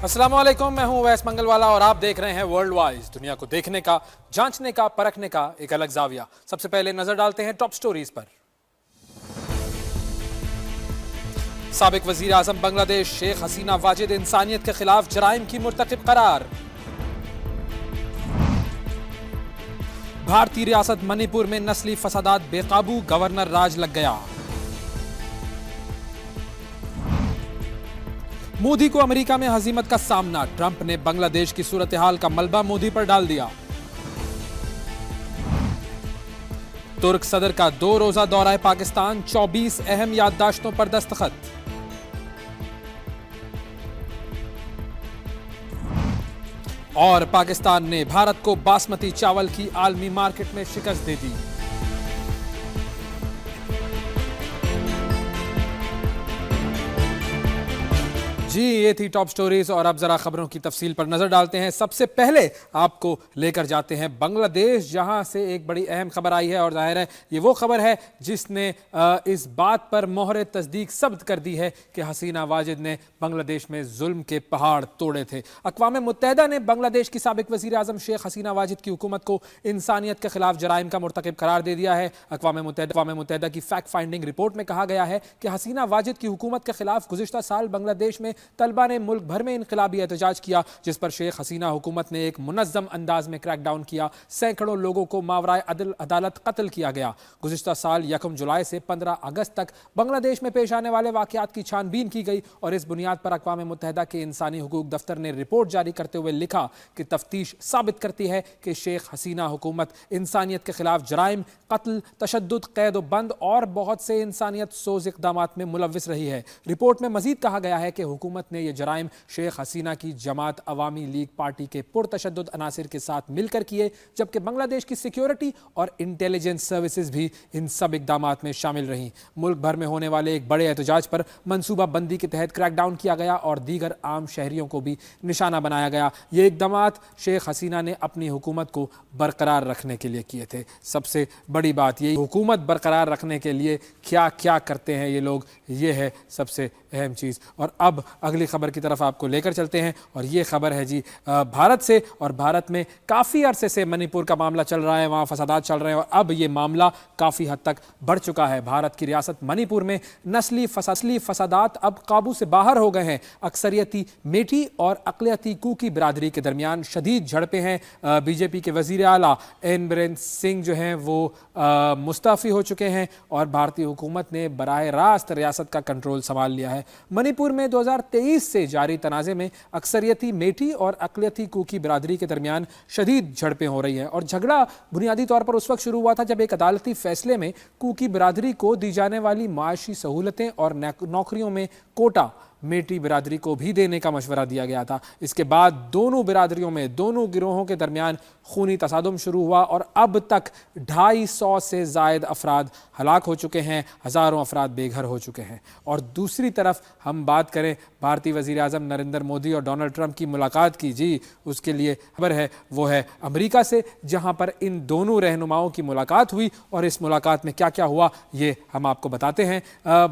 अस्सलाम वालेकुम, मैं हूं वैस मंगलवाला और आप देख रहे हैं वर्ल्ड वाइज। दुनिया को देखने का, जांचने का, परखने का एक अलग जाविया। सबसे पहले नजर डालते हैं टॉप स्टोरीज पर। साबिक वजीर आजम बांग्लादेश शेख हसीना वाजिद इंसानियत के खिलाफ जराइम की मुर्तकिब करार। भारतीय रियासत मणिपुर में नस्ली फसादात बेकाबू, गवर्नर राज लग गया। मोदी को अमेरिका में हजीमत का सामना, ट्रंप ने बांग्लादेश की सूरत हाल का मलबा मोदी पर डाल दिया। तुर्क सदर का 2 रोजा दौरा पाकिस्तान, 24 अहम याददाश्तों पर दस्तखत। और पाकिस्तान ने भारत को बासमती चावल की आलमी मार्केट में शिकस्त दे दी। जी, ये थी टॉप स्टोरीज और अब जरा खबरों की तफसील पर नजर डालते हैं। सबसे पहले आपको लेकर जाते हैं बांग्लादेश, जहां से एक बड़ी अहम खबर आई है और जाहिर है ये वो खबर है जिसने इस बात पर मोहर तस्दीक सब्त कर दी है कि हसीना वाजिद ने बांग्लादेश में जुल्म के पहाड़ तोड़े थे। अक़वाम मुत्तहिदा ने बांग्लादेश की साबिक वज़ीर आज़म शेख हसीना वाजिद की हुकूमत को इंसानियत के खिलाफ जराइम का मुर्तकिब करार दे दिया है। अक़वाम मुत्तहिदा की फैक्ट फाइंडिंग रिपोर्ट में कहा गया है कि हसीना वाजिद की हुकूमत के खिलाफ गुज़िश्ता साल बांग्लादेश में तलबा ने मुल्क भर में इनकलाबी एहतजाज किया, जिस पर शेख हसीना हुकूमत ने एक मुनज़्ज़म अंदाज में क्रैकडाउन किया। सैकड़ों लोगों को मावराए अदालत कत्ल किया गया। गुज़िश्ता साल 1 जुलाई से 15 अगस्त तक बांग्लादेश में पेश आने वाले वाक़यात की छानबीन की गई और इस बुनियाद पर अक़वाम मुत्तहिदा के इंसानी हुकूक दफ्तर ने रिपोर्ट जारी करते हुए लिखा कि तफ्तीश साबित करती है कि शेख हसीना हुकूमत इंसानियत के खिलाफ जराइम, कत्ल, तशद्दुद, कैद बंद और बहुत से इंसानियत सोज इक़दामात में मुलव्विस रही है। रिपोर्ट में मजीद कहा गया है कि हुकूमत ने यह जराइम शेख हसीना की जमात अवामी लीग पार्टी के पुरतशद्दुद अनासिर के साथ मिलकर किए, जबकि बांग्लादेश की सिक्योरिटी और इंटेलिजेंस सर्विसेज भी इन सब इक़दामात में शामिल रहीं। मुल्क भर में होने वाले एक बड़े एहतजाज पर मनसूबा बंदी के तहत क्रैकडाउन किया गया और दीगर आम शहरियों को भी निशाना बनाया गया। ये इक़दामात शेख हसीना ने अपनी हुकूमत को बरकरार रखने के लिए किए थे। सबसे बड़ी बात ये, हुकूमत बरकरार रखने के लिए क्या क्या करते हैं ये लोग, ये है सबसे अहम चीज़। और अब अगली खबर की तरफ आपको लेकर चलते हैं और ये खबर है जी भारत से। और भारत में काफ़ी अरसे से मणिपुर का मामला चल रहा है, वहाँ फसादात चल रहे हैं और अब ये मामला काफ़ी हद तक बढ़ चुका है। भारत की रियासत मणिपुर में नस्ली फसादात अब काबू से बाहर हो गए हैं। अक्सरियती मेठी और अक़लियती कुकी बिरादरी के दरमियान शदीद झड़पें हैं। बीजेपी के वज़ीर आला एन बीरेन सिंह जो हैं वो मुस्तफ़ी हो चुके हैं और भारतीय हुकूमत ने बराह रास्त रियासत का कंट्रोल संभाल लिया है। मणिपुर में 2023 से जारी तनाज़े में अक्सरियती मेठी और अक़लियती कुकी बिरादरी के दरमियान शदीद झड़पें हो रही हैं और झगड़ा बुनियादी तौर पर उस वक्त शुरू हुआ था जब एक अदालती फैसले में कुकी बिरादरी को दी जाने वाली माशी सहूलतें और नौकरियों में कोटा मेटी बिरादरी को भी देने का मशवरा दिया गया था। इसके बाद दोनों बिरादरियों में, दोनों गिरोहों के दरमियान खूनी तसादुम शुरू हुआ और अब तक 250 से ज़ायद अफराद हलाक हो चुके हैं, हज़ारों अफराद बेघर हो चुके हैं। और दूसरी तरफ हम बात करें भारतीय वज़ीर आज़म नरेंद्र मोदी और डोनाल्ड ट्रंप की मुलाकात की, जी उसके लिए खबर है वो है अमेरिका से, जहाँ पर इन दोनों रहनुमाओं की मुलाकात हुई और इस मुलाकात में क्या क्या हुआ ये हम आपको बताते हैं।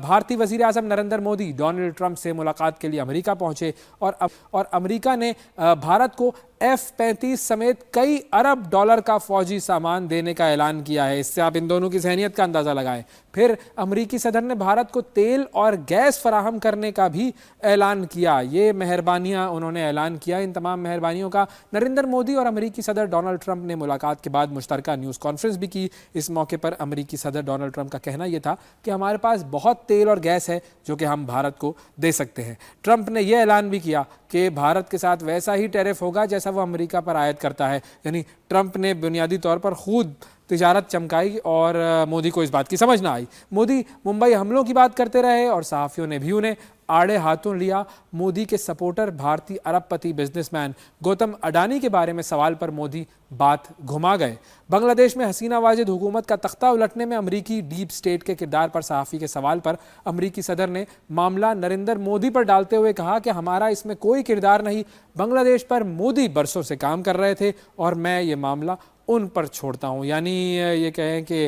भारतीय वज़ीर आज़म नरेंद्र मोदी डोनाल्ड ट्रंप से मुलाकात के लिए अमेरिका पहुंचे और अमेरिका ने भारत को F-35 समेत कई अरब डॉलर का फौजी सामान देने का ऐलान किया है। इससे आप इन दोनों की सहनियत का अंदाज़ा लगाएं। फिर अमेरिकी सदर ने भारत को तेल और गैस फराहम करने का भी ऐलान किया। ये मेहरबानियां उन्होंने ऐलान किया। इन तमाम मेहरबानियों का नरेंद्र मोदी और अमेरिकी सदर डोनाल्ड ट्रंप ने मुलाकात के बाद मुश्तरका न्यूज़ कॉन्फ्रेंस भी की। इस मौके पर अमेरिकी सदर डोनाल्ड ट्रंप का कहना यह था कि हमारे पास बहुत तेल और गैस है जो कि हम भारत को दे सकते हैं। ट्रंप ने यह ऐलान भी किया कि भारत के साथ वैसा ही टैरिफ होगा जैसा वो अमेरिका पर आयद करता है। यानी ट्रंप ने बुनियादी तौर पर खुद तिजारत चमकाई और मोदी को इस बात की समझ ना आई। मोदी मुंबई हमलों की बात करते रहे और सहाफ़ियों ने भी उन्हें आड़े हाथों लिया। मोदी के सपोर्टर भारतीय अरबपति बिजनेसमैन गौतम अडानी के बारे में सवाल पर मोदी बात घुमा गए। बांग्लादेश में हसीना वाजिद हुकूमत का तख्ता उलटने में अमरीकी डीप स्टेट के किरदार पर सहाफ़ी के सवाल पर अमरीकी सदर ने मामला नरेंद्र मोदी पर डालते हुए कहा कि हमारा इसमें कोई किरदार नहीं, बांग्लादेश पर मोदी बरसों से काम कर रहे थे और मैं ये मामला उन पर छोड़ता हूँ। यानी ये कहें कि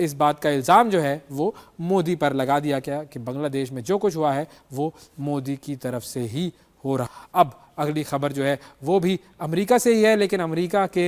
इस बात का इल्ज़ाम जो है वो मोदी पर लगा दिया गया कि बांग्लादेश में जो कुछ हुआ है वो मोदी की तरफ से ही हो रहा। अब अगली खबर जो है वो भी अमेरिका से ही है, लेकिन अमेरिका के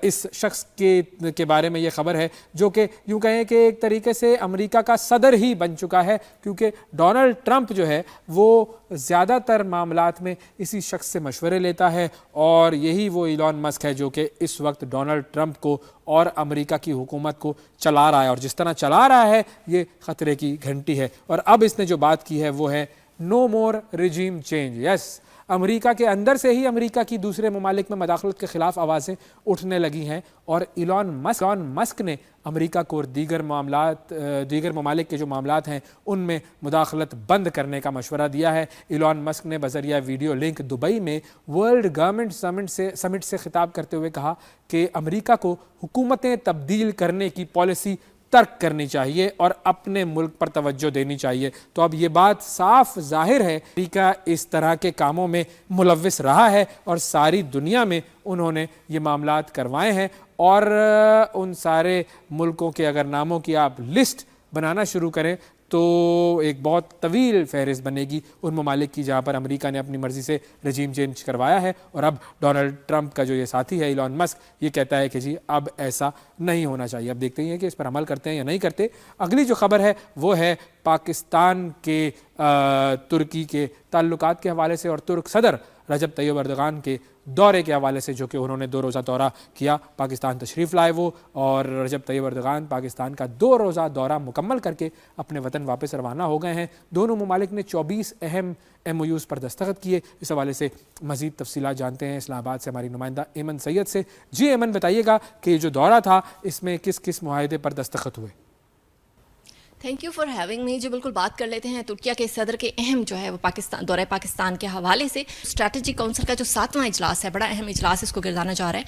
इस शख्स के बारे में ये खबर है जो कि यूं कहें कि एक तरीके से अमेरिका का सदर ही बन चुका है, क्योंकि डोनाल्ड ट्रंप जो है वो ज़्यादातर मामलात में इसी शख्स से मशवरे लेता है और यही वो इलॉन मस्क है जो कि इस वक्त डोनाल्ड ट्रंप को और अमेरिका की हुकूमत को चला रहा है, और जिस तरह चला रहा है ये ख़तरे की घंटी है। और अब इसने जो बात की है वो है नो मोर रिजीम चेंज। यस, अमेरिका के अंदर से ही अमेरिका की दूसरे ममालिक में मदाखलत के ख़िलाफ़ आवाज़ें उठने लगी हैं और इलॉन मस्क ने अमेरिका को दीगर ममालिक के जो मामलात हैं उनमें मुदाखलत बंद करने का मशवरा दिया है। इलॉन मस्क ने बज़रिया वीडियो लिंक दुबई में वर्ल्ड गवर्नमेंट समिट से खिताब करते हुए कहा कि अमेरिका को हुकूमतें तब्दील करने की पॉलिसी तर्क करनी चाहिए और अपने मुल्क पर तवज्जो देनी चाहिए। तो अब ये बात साफ जाहिर है अमेरिका इस तरह के कामों में मुलव्विस रहा है और सारी दुनिया में उन्होंने ये मामलात करवाए हैं, और उन सारे मुल्कों के अगर नामों की आप लिस्ट बनाना शुरू करें तो एक बहुत तवील फहरिस्त बनेगी उन ममालिक की जहाँ पर अमेरिका ने अपनी मर्ज़ी से रजीम चेंज करवाया है। और अब डोनाल्ड ट्रंप का जो ये साथी है इलॉन मस्क, ये कहता है कि जी अब ऐसा नहीं होना चाहिए। अब देखते ही हैं कि इस पर अमल करते हैं या नहीं करते। अगली जो खबर है वो है पाकिस्तान के तुर्की के ताल्लुकात के हवाले से और तुर्क सदर रजब तैयब अर्दगान के दौरे के हवाले से, जो कि उन्होंने 2 रोज़ा दौरा किया, पाकिस्तान तशरीफ़ लाए वो, और रजब तैयब अर्दगान पाकिस्तान का 2 रोज़ा दौरा मुकम्मल करके अपने वतन वापस रवाना हो गए हैं। दोनों ममालिक ने 24 अहम MOUs पर दस्तखत किए। इस हवाले से मज़ीद तफसीलात जानते हैं इस्लामाबाद से हमारी नुमाइंदा एमन सैयद से। जी एमन, बताइएगा कि जो दौरा था इसमें किस किस मुआहदे पर दस्तखत हुए? Thank you for having me. जो बिल्कुल बात कर लेते हैं तुर्किया के सदर के अहम जो है वो दौरे पाकिस्तान के हवाले से। स्ट्रैटेजिक काउंसिल का जो 7वां इजलास है, बड़ा अहम इजलास इसको गिरदाना जा रहा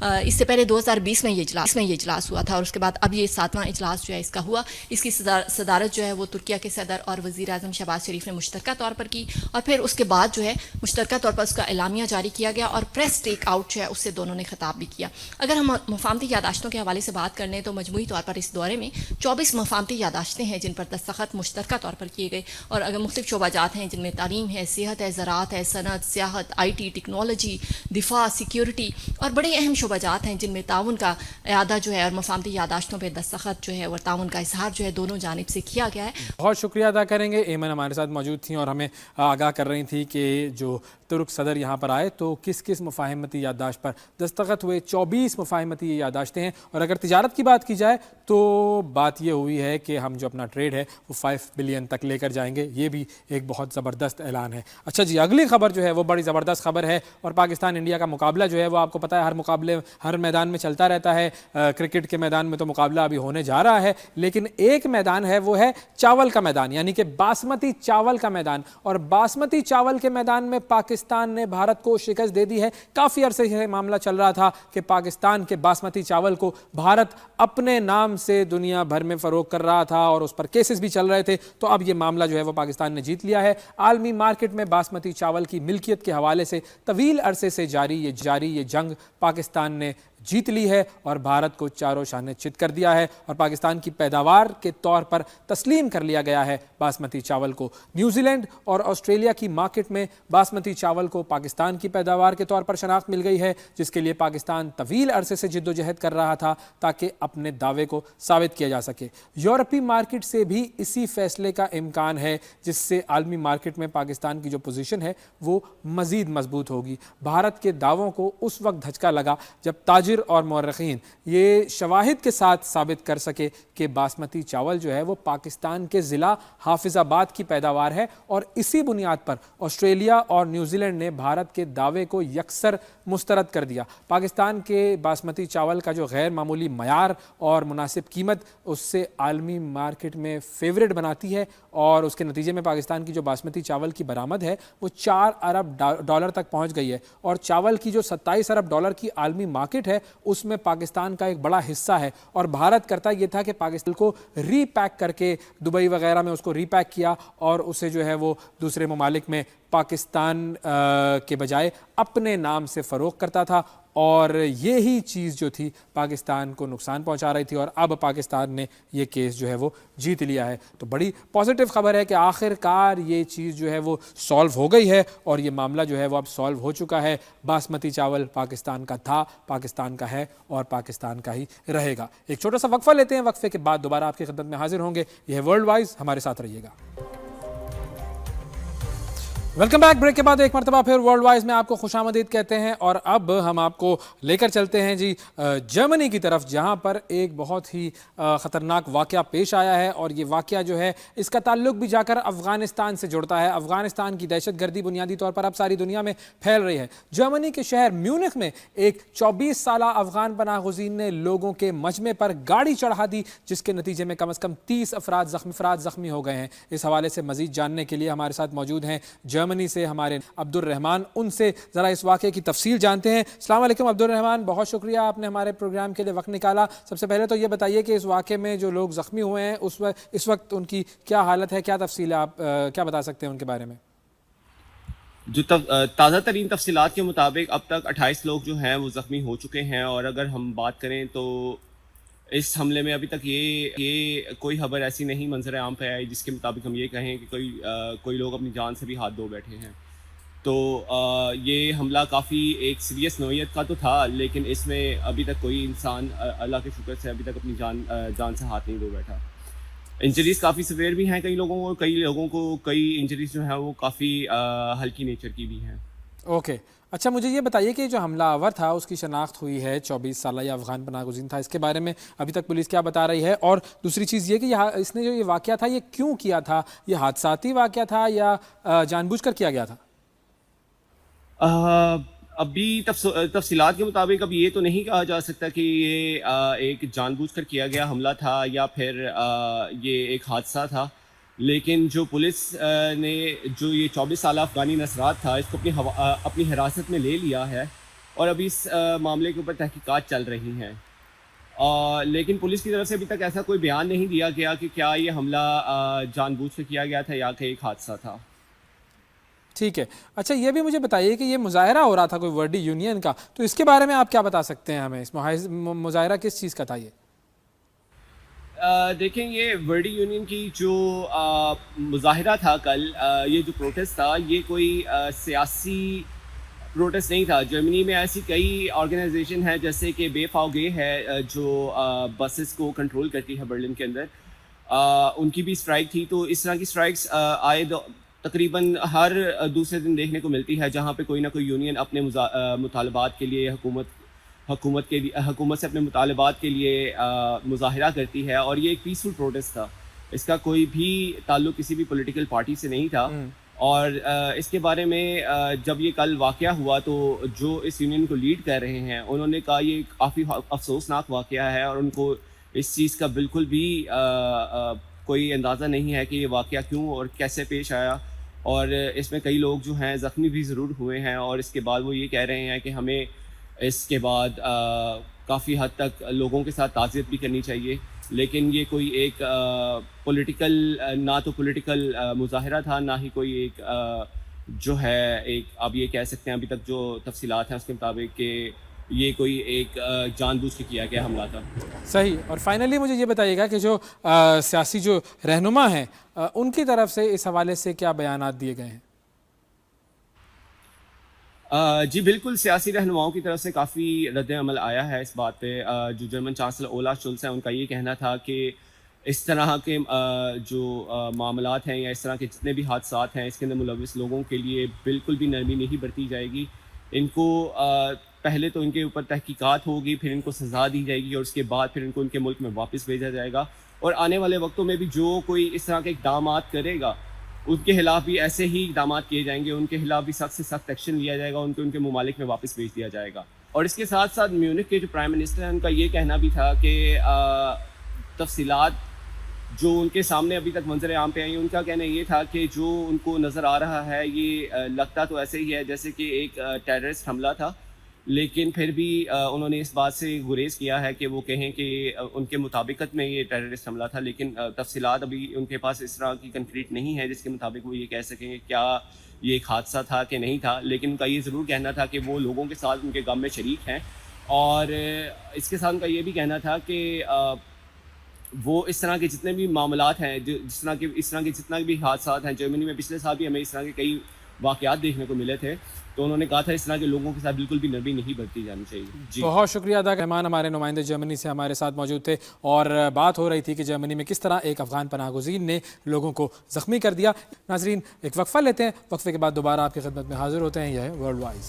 है। इससे पहले 2020 में ये इजलास हुआ था और उसके बाद अब ये 7वां इजलास जो है इसका हुआ। इसकी सदारत जो है वो तुर्किया के सदर और वज़ीर आज़म शहबाज शरीफ ने मुश्तरका तौर पर की, और फिर उसके बाद जो है मुश्तरका तौर पर उसका एलामिया जारी किया गया और प्रेस टेक आउट जो है उससे दोनों ने खिताब भी किया। अगर हम मफामती यादाश्तों के हवाले से बात कर लें तो मजमूई तौर पर इस दौरे में 24 मफामती यादाश्तें हैं जिन पर दस्तखत मुश्तरका तौर पर किए गए, और अगर मुख्तलिफ शोबाजात हैं जिनमें तालीम है, सेहत है, ज़राअत है, सनत, सियाहत, IT, टेक्नोलॉजी, दिफा, सिक्योरिटी और बड़े अहम शोबाजात हैं जिनमें ताउन का इरादा जो है और मफामती यादाश्तों पर दस्तखत जो है और ताउन का इजहार जो है दोनों जानिब से किया गया है। बहुत शुक्रिया अदा करेंगे। एमन हमारे साथ मौजूद थी और हमें आगाह कर रही थी कि जो तुर्क सदर यहाँ पर आए तो किस किस मुफाहिमती याददाश्त पर दस्तखत हुए। 24 मुफाहिमती याददाश्तें हैं, और अगर तिजारत की बात की जाए तो बात ये हुई है कि हम जो अपना ट्रेड है वो 5 बिलियन तक लेकर जाएंगे। ये भी एक बहुत ज़बरदस्त ऐलान है। अच्छा जी, अगली खबर जो है वो बड़ी ज़बरदस्त खबर है, और पाकिस्तान इंडिया का मुकाबला जो है वो आपको पता है हर मैदान में चलता रहता है। क्रिकेट के मैदान में तो मुकाबला अभी होने जा रहा है, लेकिन एक मैदान है वो है चावल का मैदान, यानी कि बासमती चावल का मैदान। और बासमती चावल के मैदान में पाकिस्तान ने भारत को शिकस्त दे दी है। काफ़ी अरसे से मामला चल रहा था कि पाकिस्तान के बासमती चावल को भारत अपने नाम से दुनिया भर में फ़रोग कर रहा था और उस पर केसेस भी चल रहे थे। तो अब ये मामला जो है वो पाकिस्तान ने जीत लिया है। आलमी मार्केट में बासमती चावल की मिल्कियत के हवाले से तवील अरसे से जारी ये जंग पाकिस्तान ने जीत ली है और भारत को चारों शाने चित कर दिया है, और पाकिस्तान की पैदावार के तौर पर तस्लीम कर लिया गया है बासमती चावल को। न्यूजीलैंड और ऑस्ट्रेलिया की मार्केट में बासमती चावल को पाकिस्तान की पैदावार के तौर पर शनाख्त मिल गई है, जिसके लिए पाकिस्तान तवील अरसे से जिद्दोजहद कर रहा था ताकि अपने दावे को साबित किया जा सके। यूरोपीय मार्केट से भी इसी फैसले का इम्कान है, जिससे आलमी मार्केट में पाकिस्तान की जो पोजीशन है वो मज़ीद मजबूत होगी। भारत के दावों को उस वक्त धचका लगा जब ताजिर और मौरखीन ये शवाहिद के साथ साबित कर सके कि बासमती चावल जो है वो पाकिस्तान के ज़िला हाफिज़ाबाद की पैदावार है, और इसी बुनियाद पर ऑस्ट्रेलिया और न्यूजीलैंड ने भारत के दावे को यकसर मुस्तरद कर दिया। पाकिस्तान के बासमती चावल का जो गैर मामूली मयार और मुनासिब कीमत उससे आलमी मार्केट में फेवरेट बनाती है, और उसके नतीजे में पाकिस्तान की जो बासमती चावल की बरामद है वो $4 अरब तक पहुँच गई है, और चावल की जो $27 अरब की आलमी मार्केट है उसमें पाकिस्तान का एक बड़ा हिस्सा है। और भारत करता ये था कि पाकिस्तान को रीपैक करके दुबई वगैरह में उसको रीपैक किया और उसे जो है वो दूसरे ममालिक में पाकिस्तान के बजाय अपने नाम से फ़रोग करता था, और ये ही चीज़ जो थी पाकिस्तान को नुकसान पहुंचा रही थी, और अब पाकिस्तान ने ये केस जो है वो जीत लिया है। तो बड़ी पॉजिटिव खबर है कि आखिरकार ये चीज़ जो है वो सॉल्व हो गई है और ये मामला जो है वो अब सॉल्व हो चुका है। बासमती चावल पाकिस्तान का था, पाकिस्तान का है और पाकिस्तान का ही रहेगा। एक छोटा सा वक्फा लेते हैं, वक्फे के बाद दोबारा आपकी खिदमत में हाजिर होंगे। यह वर्ल्ड वाइज, हमारे साथ रहिएगा। Welcome back. ब्रेक के बाद एक मरतबा फिर वर्ल्ड वाइज में आपको खुशामदीद कहते हैं, और अब हम आपको लेकर चलते हैं जी जर्मनी की तरफ, जहां पर एक बहुत ही ख़तरनाक वाक़या पेश आया है। और ये वाक़या जो है इसका ताल्लुक भी जाकर अफ़गानिस्तान से जुड़ता है। अफ़गानिस्तान की दहशतगर्दी बुनियादी तौर पर अब सारी दुनिया में फैल रही है। जर्मनी के शहर म्यूनिख में एक 24 साला अफ़गान पनाह गुज़ीन ने लोगों के मजमे पर गाड़ी चढ़ा दी, जिसके नतीजे में कम से कम 30 अफराद ज़ख्मी हो गए हैं। इस हवाले से मज़ीद जानने के लिए हमारे साथ मौजूद हैं जर्मनी से हमारे अब्दुल रहमान। उनसे ज़रा इस वाक़े की तफसील जानते हैं। अस्सलाम वालेकुम अब्दुल रहमान, बहुत शुक्रिया आपने हमारे प्रोग्राम के लिए वक्त निकाला। सबसे पहले तो ये बताइए कि इस वाक़े में जो लोग ज़ख्मी हुए हैं इस वक्त उनकी क्या हालत है, क्या तफसील है, आप क्या बता सकते हैं उनके बारे में? जो ताज़ा तरीन तफसीलात के मुताबिक अब तक 28 लोग जो हैं वो ज़ख्मी हो चुके हैं। और अगर हम बात करें तो इस हमले में अभी तक ये कोई खबर ऐसी नहीं मंजर आम पे आई जिसके मुताबिक हम ये कहें कि कोई लोग अपनी जान से भी हाथ धो बैठे हैं। तो ये हमला काफ़ी एक सीरियस नौइयत का तो था, लेकिन इसमें अभी तक कोई इंसान अल्लाह के शुक्र से अभी तक अपनी जान से हाथ नहीं धो बैठा। इंजरीज काफ़ी सवेयर भी हैं कई लोगों को कई इंजरीज जो हैं वो काफ़ी हल्की नेचर की भी हैं। ओके, अच्छा मुझे ये बताइए कि जो हमलावर था उसकी शनाख्त हुई है, 24 साला या अफ़गान पनाह गुज़ीन था, इसके बारे में अभी तक पुलिस क्या बता रही है? और दूसरी चीज़ ये कि इसने जो ये वाक़या था ये क्यों किया था? ये हादसाती वाक़या था या जानबूझकर किया गया था? अभी तफसीलात के मुताबिक अब ये तो नहीं कहा जा सकता कि ये एक जानबूझकर किया गया हमला था या फिर ये एक हादसा था। लेकिन जो पुलिस ने जो ये 24 साल अफ़गानी नसरात था इसको अपनी हिरासत में ले लिया है और अभी इस मामले के ऊपर तहकीकात चल रही हैं। लेकिन पुलिस की तरफ से अभी तक ऐसा कोई बयान नहीं दिया गया कि क्या ये हमला जानबूझ कर किया गया था या कि एक हादसा था। ठीक है, अच्छा ये भी मुझे बताइए कि ये मुजाहरा हो रहा था कोई वर्दी यूनियन का, तो इसके बारे में आप क्या बता सकते हैं हमें? इस मुजाहरा किस चीज़ का था ये? देखें, ये वर्दी यूनियन की जो मुजाहिरा था कल, ये जो प्रोटेस्ट था ये कोई सियासी प्रोटेस्ट नहीं था। जर्मनी में ऐसी कई ऑर्गेनाइजेशन है जैसे कि बेफागे है जो बसेस को कंट्रोल करती है बर्लिन के अंदर, उनकी भी स्ट्राइक थी। तो इस तरह की स्ट्राइक्स तकरीबन हर दूसरे दिन देखने को मिलती है जहाँ पे कोई ना कोई यूनियन अपने मुतालबात के लिए हुकूमत से अपने मुतालबात के लिए मुजाहिरा करती है। और ये एक पीसफुल प्रोटेस्ट था, इसका कोई भी ताल्लुक किसी भी पॉलिटिकल पार्टी से नहीं था। और इसके बारे में जब ये कल वाक़या हुआ तो जो इस यूनियन को लीड कर रहे हैं उन्होंने कहा ये काफ़ी अफसोसनाक वाक़या है और उनको इस चीज़ का बिल्कुल भी कोई अंदाज़ा नहीं है कि ये वाक़या क्यों और कैसे पेश आया। और इसमें कई लोग जो हैं ज़ख्मी भी ज़रूर हुए हैं और इसके बाद वो ये कह रहे हैं कि हमें इसके बाद काफ़ी हद तक लोगों के साथ ताज़ियत भी करनी चाहिए। लेकिन ये कोई एक पॉलिटिकल ना तो पॉलिटिकल मुज़ाहिरा था, ना ही कोई एक जो है एक अब ये कह सकते हैं अभी तक जो तफसीलात हैं उसके मुताबिक कि ये कोई एक जानबूझ के किया गया हमला था। सही। और फाइनली मुझे ये बताइएगा कि जो सियासी जो रहनुमा हैं उनकी तरफ से इस हवाले से क्या बयानात दिए गए हैं? जी बिल्कुल, सियासी रहनुमाओं की तरफ से काफ़ी रद्द-ए-अमल आया है इस बात पे। जो जर्मन चांसलर ओलाफ शोल्ज़ हैं उनका ये कहना था कि इस तरह के जो मामलात हैं या इस तरह के जितने भी हादसात हैं इसके अंदर मुलविस लोगों के लिए बिल्कुल भी नरमी नहीं बरती जाएगी। इनको पहले तो इनके ऊपर तहकीकात होगी, फिर इनको सज़ा दी जाएगी और उसके बाद फिर इनको उनके मुल्क में वापस भेजा जाएगा। और आने वाले वक्तों में भी जो कोई इस तरह के इक़दामात करेगा उनके खिलाफ भी ऐसे ही इक़दामात किए जाएंगे, उनके खिलाफ भी सख्त से सख्त एक्शन लिया जाएगा, उनके ममालिक में वापस भेज दिया जाएगा। और इसके साथ साथ म्यूनिख के जो प्राइम मिनिस्टर हैं उनका ये कहना भी था कि तफसीलात जो उनके सामने अभी तक मंजर आम पे आई, उनका कहना ये था कि जो उनको नज़र आ रहा है ये लगता तो ऐसे ही है जैसे कि एक टेररिस्ट हमला था। लेकिन फिर भी उन्होंने इस बात से गुरेज किया है कि वो कहें कि उनके मुताबिकत में ये टेररिस्ट हमला था। लेकिन तफसीलात अभी उनके पास इस तरह की कंक्रीट नहीं है जिसके मुताबिक वो ये कह सकें कि क्या ये एक हादसा था कि नहीं था, लेकिन उनका ये ज़रूर कहना था कि वो लोगों के साथ उनके गम में शरीक हैं। और इसके साथ उनका ये भी कहना था कि वो इस तरह के जितने भी मामलात हैं, जो इस तरह के जितना भी हादसात हैं, जर्मनी में पिछले साल भी हमें इस तरह के कई वाक़यात देखने को मिले थे। तो उन्होंने कहा था इस तरह के लोगों के साथ बिल्कुल भी नरमी नहीं बरती जानी चाहिए। जी। बहुत शुक्रिया अदा। मेहमान हमारे नुमाइंदे जर्मनी से हमारे साथ मौजूद थे और बात हो रही थी कि जर्मनी में किस तरह एक अफगान पनाहगज़ीन ने लोगों को ज़ख्मी कर दिया। नाजरीन, एक वक्फ़ा लेते हैं, वक्फ़े के बाद दोबारा आपकी खिदमत में हाजिर होते हैं। यह है world wise.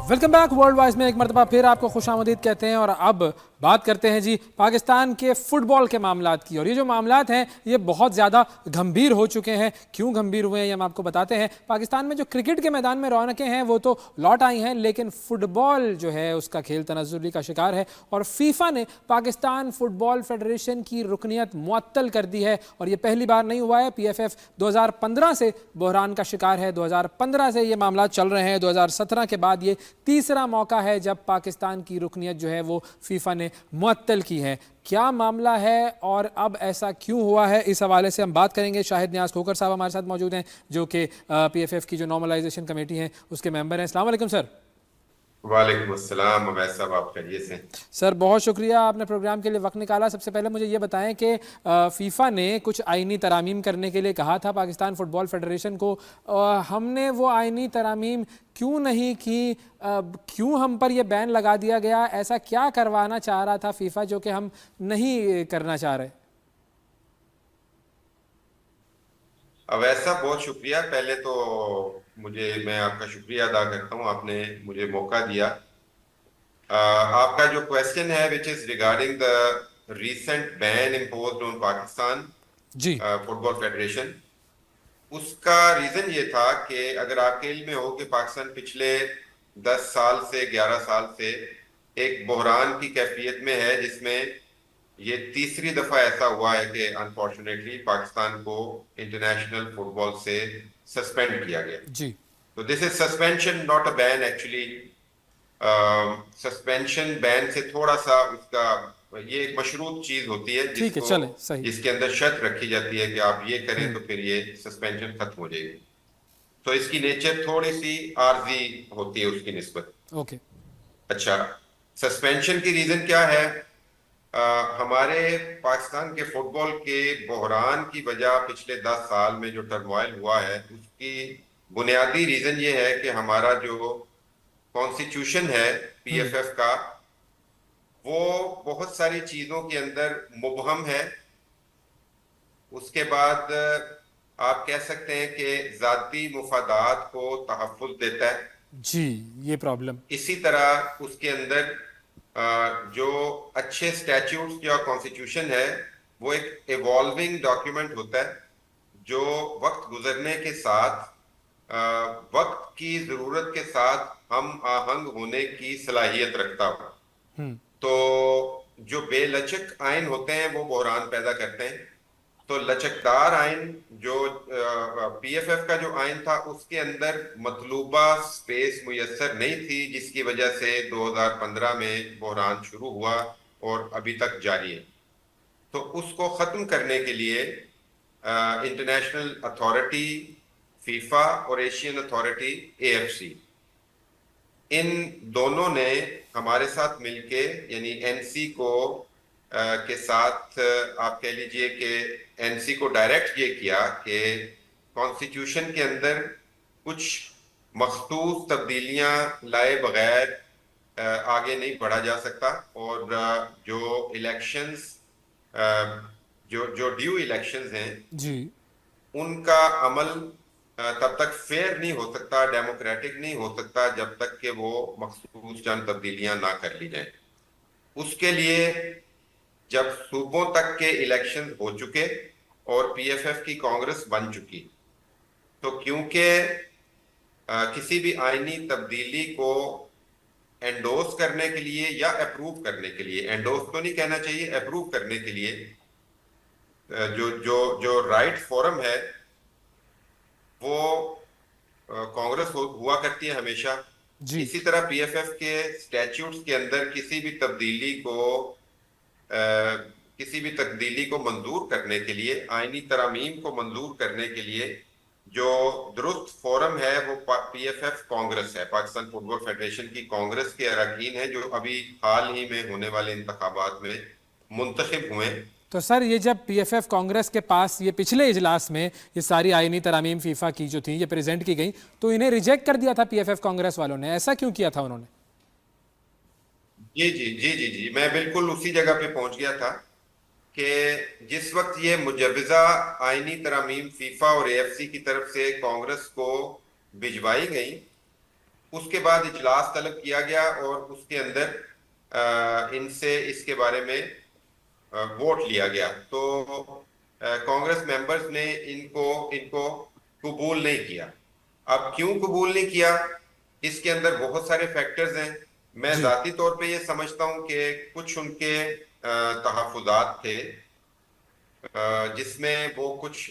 Welcome back. World wise में एक मरतबा फिर आपको खुशामदीद कहते हैं और अब बात करते हैं जी पाकिस्तान के फुटबॉल के मामलात की। और ये जो मामलात हैं ये बहुत ज़्यादा गंभीर हो चुके हैं। क्यों गंभीर हुए हैं ये हम आपको बताते हैं। पाकिस्तान में जो क्रिकेट के मैदान में रौनकें हैं वो तो लौट आई हैं, लेकिन फुटबॉल जो है उसका खेल तनज़्ज़ुली का शिकार है और फीफा ने पाकिस्तान फुटबॉल फेडरेशन की रुकनियत मुअत्तल कर दी है। और ये पहली बार नहीं हुआ है। PFF 2015 से बहरान का शिकार है। 2015 से ये मामला चल रहे हैं। 2017 के बाद ये तीसरा मौका है जब पाकिस्तान की रुकनियत जो है वो फीफा ने मुअत्तल की है। क्या मामला है और अब ऐसा क्यों हुआ है, इस हवाले से हम बात करेंगे। शाहिद न्याज खोकर साहब हमारे साथ मौजूद हैं जो कि PFF की जो नॉर्मलाइजेशन कमेटी है उसके मेंबर हैं। अस्सलाम वालेकुम सर। वालेकुम अस्सलाम अवैस साहब, आप खैरियत से? सर बहुत शुक्रिया आपने प्रोग्राम के लिए वक्त निकाला। सबसे पहले मुझे ये बताएं कि फीफा ने कुछ आइनी तरामीम करने के लिए कहा था पाकिस्तान फुटबॉल फेडरेशन को। हमने वो आइनी तरामीम क्यों नहीं की? क्यों हम पर यह बैन लगा दिया गया? ऐसा क्या करवाना चाह रहा था फीफा जो कि हम नहीं करना चाह रहे? अवैस साहब बहुत शुक्रिया। पहले तो मैं आपका शुक्रिया अदा करता हूँ, आपने मुझे मौका दिया। आपका जो क्वेश्चन है which is regarding the recent ban imposed on Pakistan जी। फुटबॉल फेडरेशन, उसका रीजन ये था कि अगर आपके इल्म में हो कि पाकिस्तान पिछले 10 साल से 11 साल से एक बहरान की कैफियत में है, जिसमें ये तीसरी दफा ऐसा हुआ है कि अनफॉर्चुनेटली पाकिस्तान को इंटरनेशनल फुटबॉल से सस्पेंड किया गया। जी। तो this is suspension not a ban actually. Suspension ban से थोड़ा सा उसका ये एक मशरूत चीज होती है ठीक है, चले सही। जिसके अंदर शर्त रखी जाती है कि आप ये करें तो फिर ये सस्पेंशन खत्म हो जाएगी। तो इसकी नेचर थोड़ी सी आर्जी होती है उसकी निस्बत। ओके। अच्छा, सस्पेंशन की रीजन क्या है? हमारे पाकिस्तान के फुटबॉल के बहरान की वजह पिछले 10 साल में जो टर्मोइल हुआ है उसकी बुनियादी रीजन ये है कि हमारा जो कॉन्स्टिट्यूशन है PFF का, वो बहुत सारी चीजों के अंदर मुबहम है। उसके बाद आप कह सकते हैं कि जाती मुफादात को तहफ़्फ़ुज़ देता है। जी, ये प्रॉब्लम। इसी तरह उसके अंदर जो अच्छे स्टैट्यूट्स या कॉन्स्टिट्यूशन है वो एक इवॉल्विंग डॉक्यूमेंट होता है जो वक्त गुजरने के साथ वक्त की जरूरत के साथ हम आहंग होने की सलाहियत रखता हो। तो जो बेलचक आइन होते हैं वो बहरान पैदा करते हैं। तो लचकदार आइन जो PFF का जो आइन था उसके अंदर मतलूबा स्पेस मुयस्सर नहीं थी, जिसकी वजह से 2015 में बहरान शुरू हुआ और अभी तक जारी है। तो उसको ख़त्म करने के लिए इंटरनेशनल अथॉरिटी फीफा और एशियन अथॉरिटी AFC, इन दोनों ने हमारे साथ मिलके यानी NC को के साथ आप कह लीजिए कि NC को डायरेक्ट ये किया कि कॉन्स्टिट्यूशन के अंदर कुछ मखसूस तब्दीलियां लाए बगैर आगे नहीं बढ़ा जा सकता। और जो इलेक्शंस जो ड्यू इलेक्शंस हैं जी, उनका अमल तब तक फेयर नहीं हो सकता, डेमोक्रेटिक नहीं हो सकता जब तक कि वो मखसूस चंद तब्दीलियां ना कर ली जाएं। उसके लिए जब सूबों तक के इलेक्शन हो चुके और PFF की कांग्रेस बन चुकी, तो क्योंकि किसी भी आईनी तब्दीली को एंडोर्स करने के लिए या अप्रूव करने के लिए, एंडोर्स तो नहीं कहना चाहिए, अप्रूव करने के लिए जो जो जो राइट फोरम है वो कांग्रेस हुआ करती है हमेशा। इसी तरह PFF के स्टैट्यूट्स के अंदर किसी भी तब्दीली को मंजूर करने के लिए, आईनी तरामीम को मंजूर करने के लिए जो दुरुस्त फोरम है वो पीएफएफ कांग्रेस है, पाकिस्तान फुटबॉल फेडरेशन की कांग्रेस के अरकान है, जो अभी हाल ही में होने वाले इंतखाबात में मुंतखब हुए। तो सर ये जब पीएफएफ कांग्रेस के पास ये पिछले इजलास में ये सारी आईनी तरामीम फीफा की जो थी ये प्रेजेंट की गई, तो इन्हें रिजेक्ट कर दिया था पीएफएफ कांग्रेस वालों ने, ऐसा क्यों किया था उन्होंने? जी जी जी जी जी, मैं बिल्कुल उसी जगह पे पहुंच गया था कि जिस वक्त ये मुजवजा आईनी तरामीम फीफा और एएफसी की तरफ से कांग्रेस को भिजवाई गई, उसके बाद इजलास तलब किया गया और उसके अंदर इनसे इसके बारे में वोट लिया गया। तो कांग्रेस मेंबर्स ने इनको इनको कबूल नहीं किया। अब क्यों कबूल नहीं किया, इसके अंदर बहुत सारे फैक्टर्स हैं। मैं जी जाती तौर पे ये समझता हूं कि कुछ उनके तहफुजात थे, जिसमें वो कुछ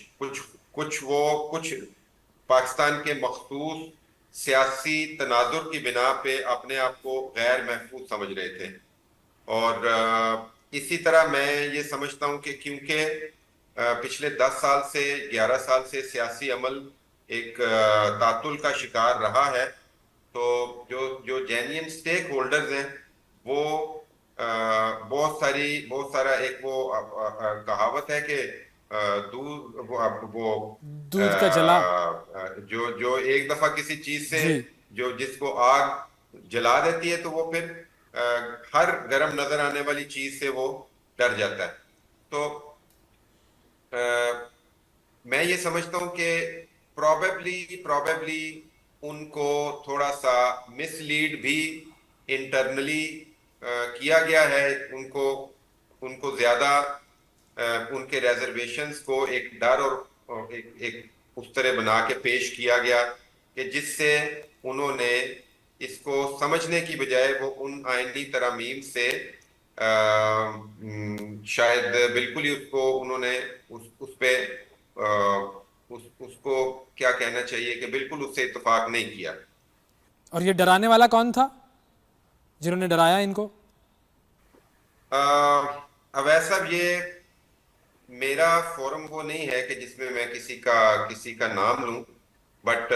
पाकिस्तान के मखसूस सियासी तनाजुर की बिना पे अपने आप को गैर महफूज समझ रहे थे। और इसी तरह मैं ये समझता हूं कि क्योंकि पिछले 10 साल से 11 साल से सियासी अमल एक तातुल का शिकार रहा है, तो जो जो जेन्युइन स्टेक होल्डर्स हैं वो बहुत सारा एक वो कहावत है कि दूध वो दूध का जला। जो जो एक दफा किसी चीज से जी जो जिसको आग जला देती है, तो वो फिर हर गर्म नजर आने वाली चीज से वो डर जाता है। तो मैं ये समझता हूं कि प्रोबेबली उनको थोड़ा सा मिसलीड भी इंटरनली किया गया है। उनको उनको ज्यादा उनके रिजर्वेशंस को एक डर और एक उस तरह बना के पेश किया गया कि जिससे उन्होंने इसको समझने की बजाय वो उन आईनी तरामीम से शायद बिल्कुल ही उसको उन्होंने उस पे उसको क्या कहना चाहिए कि बिल्कुल उससे इत्तेफाक नहीं किया। और ये डराने वाला कौन था जिन्होंने डराया इनको? अवैध साहब, ये मेरा फोरम वो नहीं है कि जिसमें मैं किसी का नाम लूं, बट ओके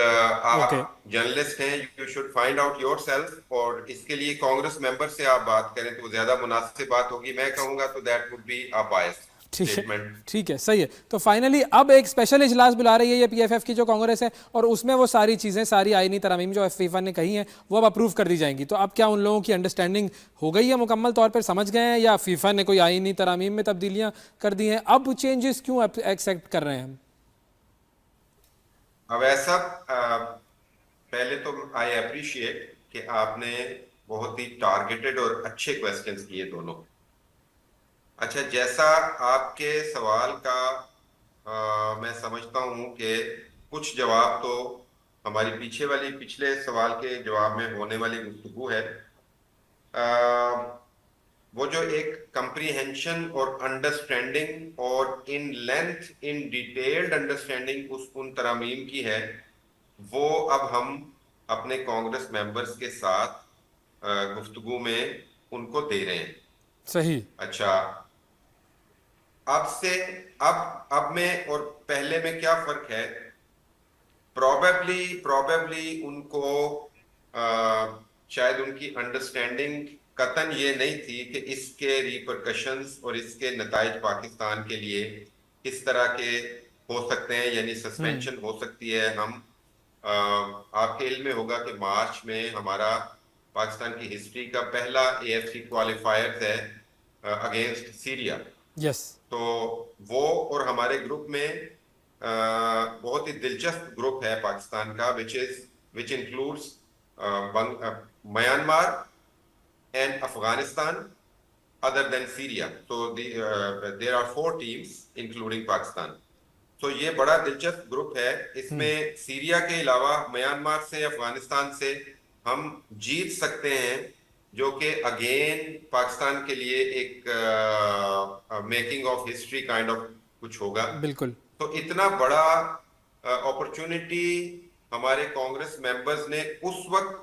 आप जर्नलिस्ट हैं, you should find out yourself. और इसके लिए कांग्रेस मेंबर से आप बात करें तो ज्यादा मुनासिब बात होगी। मैं कहूंगा तो that would be a biased ठीक है स्टेटमेंट। ठीक है सही है। तो फाइनली अब एक स्पेशल इजलास बुला रही है ये पीएफएफ की जो कांग्रेस है, और उसमें वो सारी चीज़ें, सारी आईनी तरमीम जो फीफा ने कही हैं वो अब अप्रूव कर दी जाएंगी। तो अब क्या उन लोगों की अंडरस्टैंडिंग हो गई है, मुकम्मल तौर पर समझ गए हैं, या फीफा ने कोई आईनी तरमीम में तब्दीलियां कर दी हैं? अब चेंजेस क्यों एक्सेप्ट कर रहे हैं हम? अब ऐसा पहले तो आई अप्रिशिएट कि आपने बहुत ही टारगेटेड और अच्छे क्वेश्चंस किए दोनों। अच्छा, जैसा आपके सवाल का मैं समझता हूं कि कुछ जवाब तो हमारी पिछले सवाल के जवाब में होने वाली गुफ्तगू है। वो जो एक कंप्रीहेंशन और अंडरस्टैंडिंग और in length in detailed understanding उन तरामीम की है, वो अब हम अपने कांग्रेस मेंबर्स के साथ गुफ्तगू में उनको दे रहे हैं। सही। अच्छा, अब से अब में और पहले में क्या फर्क है? प्रोबेबली उनको शायद उनकी अंडरस्टैंडिंग कतन ये नहीं थी कि इसके रिपरकशंस और इसके नताइज पाकिस्तान के लिए किस तरह के हो सकते हैं, यानी सस्पेंशन हो सकती है। हम आपके इल्म में होगा कि मार्च में हमारा पाकिस्तान की हिस्ट्री का पहला एएफसी क्वालिफायर है अगेंस्ट सीरिया। यस। तो वो और हमारे ग्रुप में बहुत ही दिलचस्प ग्रुप है पाकिस्तान का, which includes Myanmar and Afghanistan other than Syria. तो there are 4 teams including Pakistan. तो ये बड़ा दिलचस्प ग्रुप है। इसमें सीरिया के अलावा म्यांमार से, अफगानिस्तान से हम जीत सकते हैं, जो कि अगेन पाकिस्तान के लिए एक making of history kind of कुछ होगा। बिल्कुल। तो इतना बड़ा अपॉर्चुनिटी हमारे कांग्रेस मेंबर्स ने उस वक्त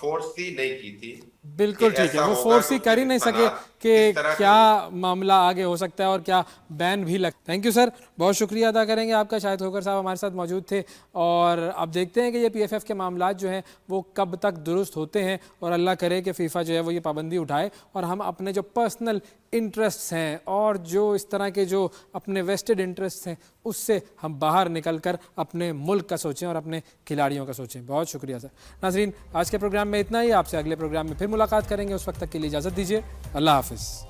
फोर्स ही नहीं की थी। बिल्कुल कि ठीक है, ऐसा वो होगा फोर्स ही तो कर ही फिर नहीं इस सके हालात कि इस तरह क्या के मामला आगे हो सकता है और क्या बैन भी लग। थैंक यू सर, बहुत शुक्रिया अदा करेंगे आपका, शाहिद खोकर साहब हमारे साथ मौजूद थे। और अब देखते हैं कि ये PFF के मामला जो हैं वो कब तक दुरुस्त होते हैं, और अल्लाह करे कि फीफा जो है वो ये पाबंदी उठाए और हम अपने जो पर्सनल इंटरेस्ट्स हैं और जो इस तरह के जो अपने वेस्टेड इंटरेस्ट्स हैं उससे हम बाहर निकल कर अपने मुल्क का सोचें और अपने खिलाड़ियों का सोचें। बहुत शुक्रिया सर। नाजरीन, आज के प्रोग्राम में इतना ही, आपसे अगले प्रोग्राम में फिर मुलाकात करेंगे, उस वक्त तक के लिए इजाज़त दीजिए। अल्लाह हाफिज़।